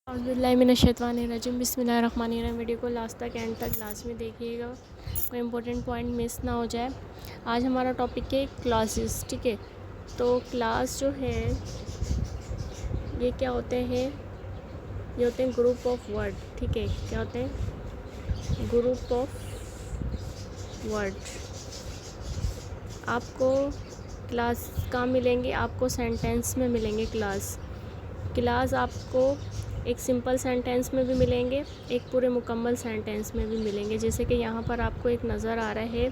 औज़ुबिल्लाहिमिनश्शैतानिर्रजीम बिस्मिल्लाहिर्रहमानिर्रहीम। वीडियो को लास्ट तक एंड तक लाजमी देखिएगा, कोई इंपॉर्टेंट पॉइंट मिस ना हो जाए। आज हमारा टॉपिक है क्लासेस। ठीक है, तो क्लास जो है ये क्या होते हैं? ये होते हैं ग्रुप ऑफ वर्ड। ठीक है, क्या होते हैं? Group of word. आपको क्लास कहाँ मिलेंगे? आपको सेंटेंस में मिलेंगे क्लास आपको एक सिंपल सेंटेंस में भी मिलेंगे, एक पूरे मुकम्मल सेंटेंस में भी मिलेंगे। जैसे कि यहाँ पर आपको एक नज़र आ रहा है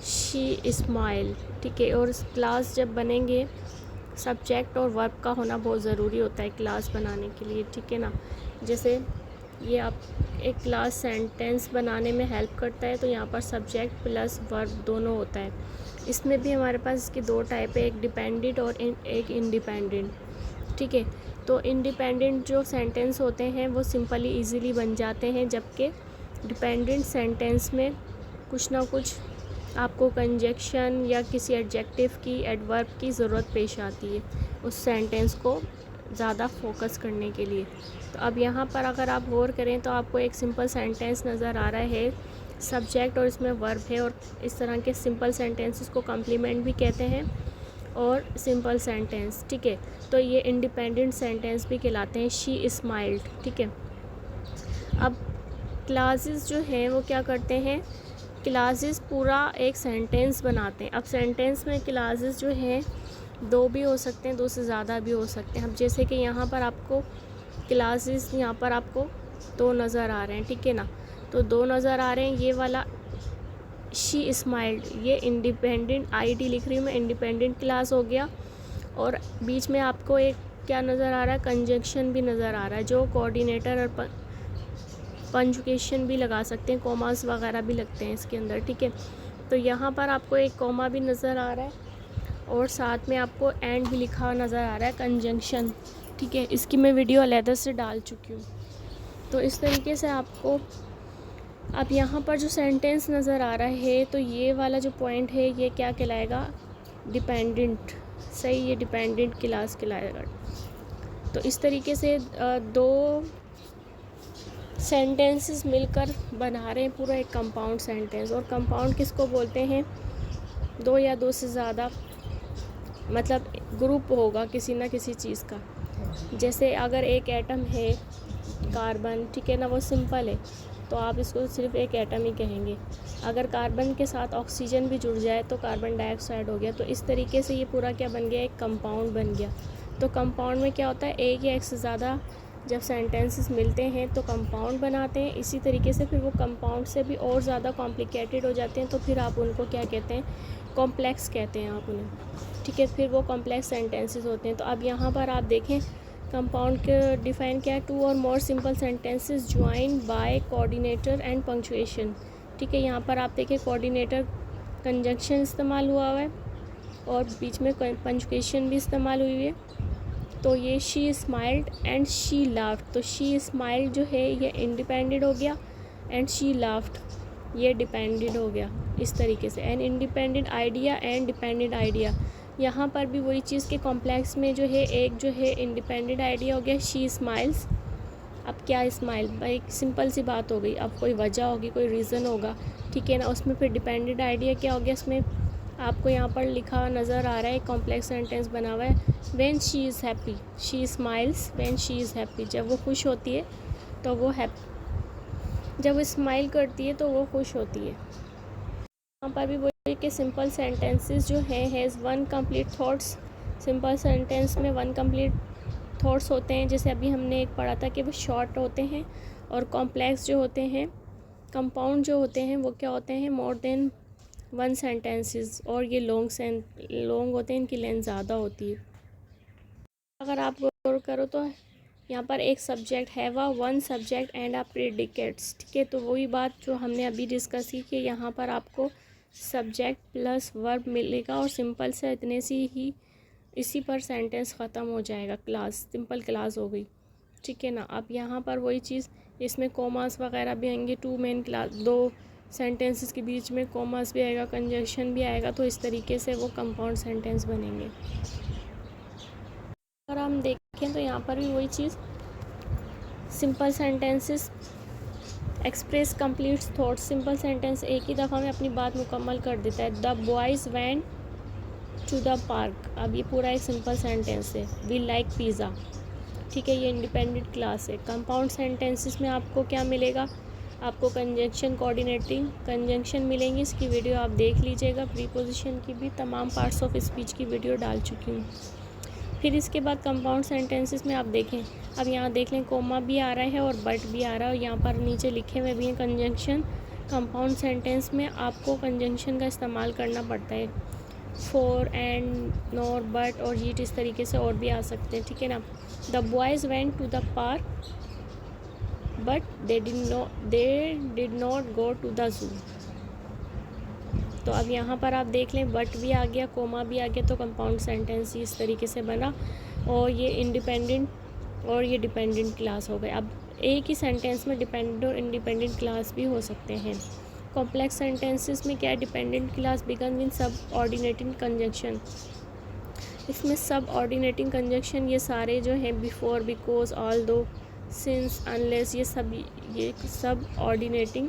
शी स्माइल। ठीक है, और क्लास जब बनेंगे सब्जेक्ट और वर्ब का होना बहुत ज़रूरी होता है क्लास बनाने के लिए। ठीक है ना, जैसे ये आप एक क्लास सेंटेंस बनाने में हेल्प करता है, तो यहाँ पर सब्जेक्ट प्लस वर्ब दोनों होता है। इसमें भी हमारे पास इसकी दो टाइप है, एक डिपेंडेंट और एक इंडिपेंडेंट। ठीक है, तो इंडिपेंडेंट जो सेंटेंस होते हैं वो सिंपली इजीली बन जाते हैं, जबकि डिपेंडेंट सेंटेंस में कुछ ना कुछ आपको कंजक्शन या किसी एडजेक्टिव की, एडवर्ब की ज़रूरत पेश आती है उस सेंटेंस को ज़्यादा फोकस करने के लिए। तो अब यहाँ पर अगर आप गौर करें तो आपको एक सिंपल सेंटेंस नज़र आ रहा है, सब्जेक्ट और इसमें वर्ब है, और इस तरह के सिंपल सेंटेंसेस को कॉम्प्लीमेंट भी कहते हैं और सिंपल सेंटेंस। ठीक है, तो ये इंडिपेंडेंट सेंटेंस भी कहलाते हैं। She smiled. ठीक है, अब क्लासेस जो हैं वो क्या करते हैं? क्लासेस पूरा एक सेंटेंस बनाते हैं। अब सेंटेंस में क्लासेस जो हैं दो भी हो सकते हैं, दो से ज़्यादा भी हो सकते हैं। अब जैसे कि यहाँ पर आपको क्लासेस, यहाँ पर आपको दो नज़र आ रहे हैं। ठीक है ना, तो दो नज़र आ रहे हैं। ये वाला शी स्माइल्ड, ये इंडिपेंडेंट आईडी लिख रही हूँ मैं, इंडिपेंडेंट क्लास हो गया। और बीच में आपको एक क्या नज़र आ रहा है? कंजंक्शन भी नज़र आ रहा है, जो कोऑर्डिनेटर और पंजुकेशन भी लगा सकते हैं, कॉमास वगैरह भी लगते हैं इसके अंदर। ठीक है, तो यहाँ पर आपको एक कॉमा भी नज़र आ रहा है और साथ में आपको एंड भी लिखा हुआ नज़र आ रहा है, कंजंक्शन। ठीक है, इसकी मैं वीडियो अलहदा से डाल चुकी हूँ। तो इस तरीके से आपको अब यहाँ पर जो सेंटेंस नज़र आ रहा है, तो ये वाला जो पॉइंट है ये क्या कहलाएगा? डिपेंडेंट। सही, ये डिपेंडेंट क्लास कहलाएगा। तो इस तरीके से दो सेंटेंसेस मिलकर बना रहे हैं पूरा एक कंपाउंड सेंटेंस। और कंपाउंड किसको बोलते हैं? दो या दो से ज़्यादा, मतलब ग्रुप होगा किसी ना किसी चीज़ का। जैसे अगर एक एटम है कार्बन, ठीक है ना, वो सिंपल है, तो आप इसको सिर्फ एक एटम ही कहेंगे। अगर कार्बन के साथ ऑक्सीजन भी जुड़ जाए तो कार्बन डाइऑक्साइड हो गया। तो इस तरीके से ये पूरा क्या बन गया? एक कंपाउंड बन गया। तो कंपाउंड में क्या होता है? एक या एक से ज़्यादा जब सेंटेंसेस मिलते हैं तो कंपाउंड बनाते हैं। इसी तरीके से फिर वो कंपाउंड से भी और ज़्यादा कॉम्प्लिकेटेड हो जाते हैं, तो फिर आप उनको क्या कहते हैं? कॉम्प्लेक्स कहते हैं आप उन्हें। ठीक है, फिर वो कॉम्प्लेक्स सेंटेंसेस होते हैं। तो अब यहाँ पर आप देखें कंपाउंड के डिफाइन क्या है? टू और more simple sentences join by coordinator and punctuation. ठीक है, यहाँ पर आप देखें कोऑर्डिनेटर कंजंक्शन इस्तेमाल हुआ है और बीच में पंक्चुएशन भी इस्तेमाल हुई है। तो ये she smiled and she laughed, तो शी स्माइल्ड जो है ये इंडिपेंडेंट हो गया एंड शी लाफ्ड ये डिपेंडेंट हो गया। इस तरीके से an independent idea and dependent idea, यहाँ पर भी वही चीज़ के कॉम्प्लेक्स में जो है एक जो है इंडिपेंडेंट आइडिया हो गया शी स्माइल्स। अब क्या स्माइल? भाई सिंपल सी बात हो गई। अब कोई वजह होगी, कोई रीज़न होगा, ठीक है ना। उसमें फिर डिपेंडेंट आइडिया क्या हो गया? इसमें आपको यहाँ पर लिखा नज़र आ रहा है, कॉम्प्लेक्स सेंटेंस बना हुआ है, when she is happy she smiles, when she is happy, जब वो खुश होती है तो वो जब वो स्माइल करती है तो वो खुश होती है। यहाँ पर भी वही कि सिंपल सेंटेंसेस जो हैं has one complete thoughts. Simple sentence में वन कंप्लीट थॉट्स होते हैं। जैसे अभी हमने एक पढ़ा था कि वो शॉर्ट होते हैं, और कॉम्प्लेक्स जो होते हैं, कंपाउंड जो होते हैं, वो क्या होते हैं? More than one sentences. और ये लॉन्ग होते हैं, इनकी लेंथ ज़्यादा होती है। अगर आप गौर करो तो यहाँ पर एक सब्जेक्ट है, वह one subject and a predicates. ठीक है, तो वही बात जो हमने अभी डिस्कस की कि यहाँ पर आपको सब्जेक्ट प्लस वर्ब मिलेगा और सिंपल से इतने सी ही इसी पर सेंटेंस ख़त्म हो जाएगा, क्लास सिंपल क्लास हो गई। ठीक है ना, अब यहाँ पर वही चीज़, इसमें कॉमास वगैरह भी आएंगे, टू मेन क्लास, दो सेंटेंसेस के बीच में कॉमास भी आएगा, कंजंक्शन भी आएगा, तो इस तरीके से वो कंपाउंड सेंटेंस बनेंगे। अगर हम देखें तो यहाँ पर भी वही चीज़, simple sentences express complete thoughts. Simple sentence एक ही दफ़ा में अपनी बात मुकम्मल कर देता है। The boys went to the park, अब ये पूरा एक सिंपल सेंटेंस है। वी लाइक पिज़्ज़ा, ठीक है, ये इंडिपेंडेंट क्लास है। कंपाउंड सेंटेंसेस में आपको क्या मिलेगा, आपको कंजंक्शन, कोऑर्डिनेटिंग कंजंक्शन मिलेंगी। इसकी वीडियो आप देख लीजिएगा। प्रीपोजिशन की भी तमाम पार्ट्स ऑफ स्पीच की वीडियो डाल चुकी हूँ। फिर इसके बाद कंपाउंड सेंटेंसेस में आप देखें, अब यहाँ देख लें कोमा भी आ रहा है और बट भी आ रहा है और यहाँ पर नीचे लिखे हुए भी हैं कंजंक्शन। कंपाउंड सेंटेंस में आपको कंजंक्शन का इस्तेमाल करना पड़ता है। फॉर, एंड, नॉर, बट और यीट, इस तरीके से और भी आ सकते हैं, ठीक है ना। The boys went to the park but they did not go to the zoo. तो अब यहाँ पर आप देख लें बट भी आ गया, कोमा भी आ गया, तो कंपाउंड सेंटेंस इस तरीके से बना और ये इंडिपेंडेंट और ये डिपेंडेंट क्लास हो गए। अब एक ही सेंटेंस में डिपेंडेंट और इंडिपेंडेंट क्लास भी हो सकते हैं। कॉम्प्लेक्स सेंटेंसेस में क्या है, डिपेंडेंट क्लास बिगन विद सब ऑर्डिनेटिंग कंजंक्शन। इसमें सब ऑर्डिनेटिंग कंजंक्शन ये सारे जो हैं before, because, although, since, unless, ये सब ऑर्डिनेटिंग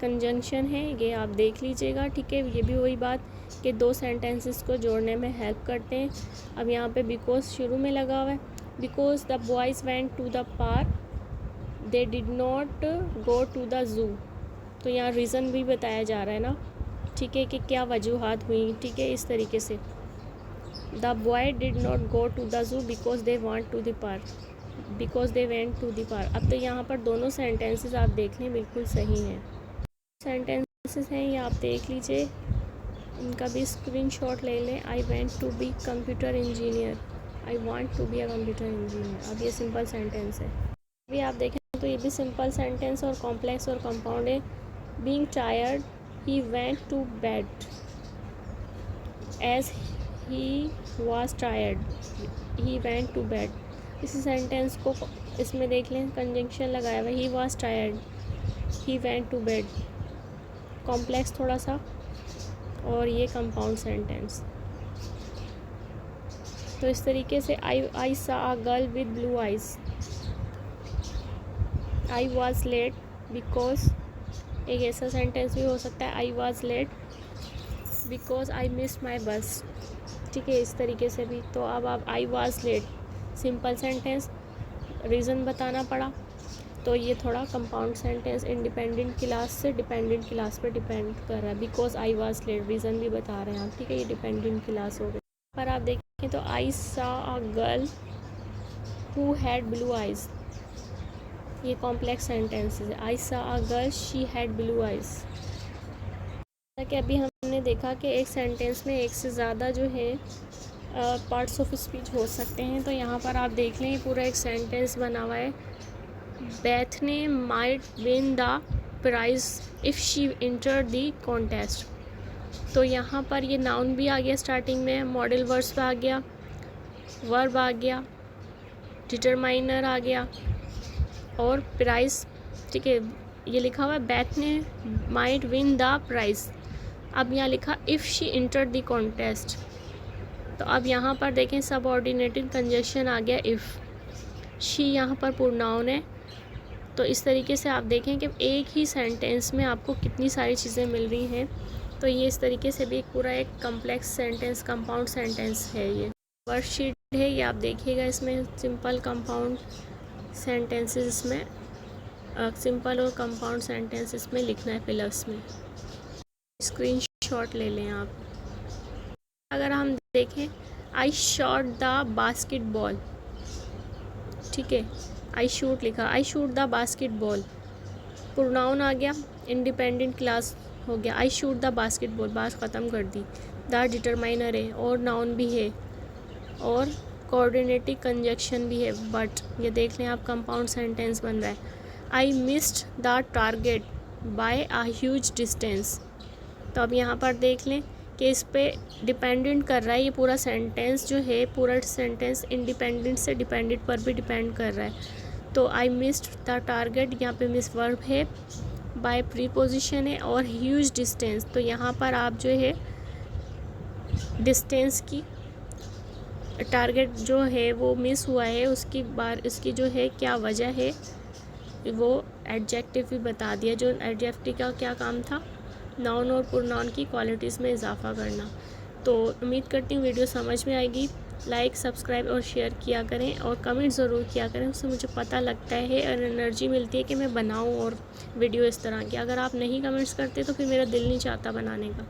कंजंक्शन है। ये आप देख लीजिएगा, ठीक है। ये भी वही बात कि दो सेंटेंसेस को जोड़ने में हेल्प करते हैं। अब यहाँ पे बिकॉज शुरू में लगा हुआ है। Because the boys went to the park they did not go to the zoo. तो यहाँ रीज़न भी बताया जा रहा है ना, ठीक है, कि क्या वजूहात हुई, ठीक है, इस तरीके से। The boy did not go to the zoo because they want to the park, because they went to the park. अब तो यहाँ पर दोनों सेंटेंसेस आप देख लें बिल्कुल सही हैं। सेंटेंसेस हैं ये आप देख लीजिए, इनका भी स्क्रीनशॉट ले लें। I went to be computer engineer, I want to be a computer engineer. अब ये सिंपल सेंटेंस है। अभी आप देखें तो ये भी सिंपल सेंटेंस और कॉम्प्लेक्स और कंपाउंड है। Being tired he went to bed as he was tired he went to bed. इसी सेंटेंस को इसमें देख लें, कंजंक्शन लगाया हुआ, he was tired he went to bed, complex थोड़ा सा, और ये कंपाउंड सेंटेंस। तो इस तरीके से I saw a girl with blue eyes, I was late because, एक ऐसा सेंटेंस भी हो सकता है, I was late because I missed my bus, ठीक है, इस तरीके से भी। तो अब आप I was late simple sentence, reason बताना पड़ा, तो ये थोड़ा कंपाउंड सेंटेंस इंडिपेंडेंट क्लास से डिपेंडेंट क्लास पर डिपेंड कर रहा है। Because I was late reason भी बता रहे हैं आप, ठीक है, ये डिपेंडेंट क्लास हो गई। पर आप देखें तो आई saw a girl who had blue eyes, ये कॉम्प्लेक्स सेंटेंसेस है। आई saw a girl she had blue eyes. कि अभी हमने देखा कि एक सेंटेंस में एक से ज़्यादा जो है पार्ट्स ऑफ स्पीच हो सकते हैं। तो यहाँ पर आप देख लें पूरा एक सेंटेंस बना हुआ है। Bethany might win the prize if she entered the contest। तो यहाँ पर ये नाउन भी आ गया स्टार्टिंग में, मॉडल वर्ब्स आ गया, वर्ब आ गया, डिटरमाइनर आ गया और प्राइज, ठीक है, ये लिखा हुआ है Bethany might win the prize। अब यहाँ लिखा if she entered the contest। तो अब यहाँ पर देखें सबऑर्डिनेटेड कंजंक्शन आ गया इफ़, शी यहाँ पर प्रोनाउन है। तो इस तरीके से आप देखें कि एक ही सेंटेंस में आपको कितनी सारी चीज़ें मिल रही हैं। तो ये इस तरीके से भी पूरा एक कॉम्प्लेक्स सेंटेंस, कंपाउंड सेंटेंस है। ये वर्कशीट है, ये आप देखिएगा, इसमें सिंपल कंपाउंड सेंटेंसेस इसमें सिंपल और कंपाउंड सेंटेंसेस में लिखना है फिलअप्स में। स्क्रीनशॉट ले लें आप। अगर हम देखें आई शॉट द बास्केटबॉल, ठीक है, आई शूट लिखा, I shoot the basketball, pronoun आ गया, इंडिपेंडेंट क्लास हो गया, आई शूट द बास्केटबॉल, बात ख़त्म कर दी। द डिटरमाइनर है और नाउन भी है और कोऑर्डिनेटिव कंजंक्शन भी है, बट ये देख लें आप कंपाउंड सेंटेंस बन रहा है। I missed the target by a huge distance. तो अब यहाँ पर देख लें कि इस पे डिपेंडेंट कर रहा है, ये पूरा सेंटेंस जो है, पूरा सेंटेंस इंडिपेंडेंट से डिपेंडेंट पर भी डिपेंड कर रहा है। तो आई मिस्ड द टारगेट, यहाँ पे मिस वर्ब है, बाय प्रीपोजिशन है और ह्यूज डिस्टेंस। तो यहाँ पर आप जो है डिस्टेंस की, टारगेट जो है वो मिस हुआ है, उसकी जो है क्या वजह है, वो एडजेक्टिव भी बता दिया। जो एडजेक्टिव का क्या काम था, नाउन और प्रोनाउन की क्वालिटीज़ में इजाफा करना। तो उम्मीद करती हूँ वीडियो समझ में आएगी। लाइक, सब्सक्राइब और शेयर किया करें और कमेंट ज़रूर किया करें, उससे मुझे पता लगता है और एनर्जी मिलती है कि मैं बनाऊँ और वीडियो इस तरह की। अगर आप नहीं कमेंट्स करते तो फिर मेरा दिल नहीं चाहता बनाने का।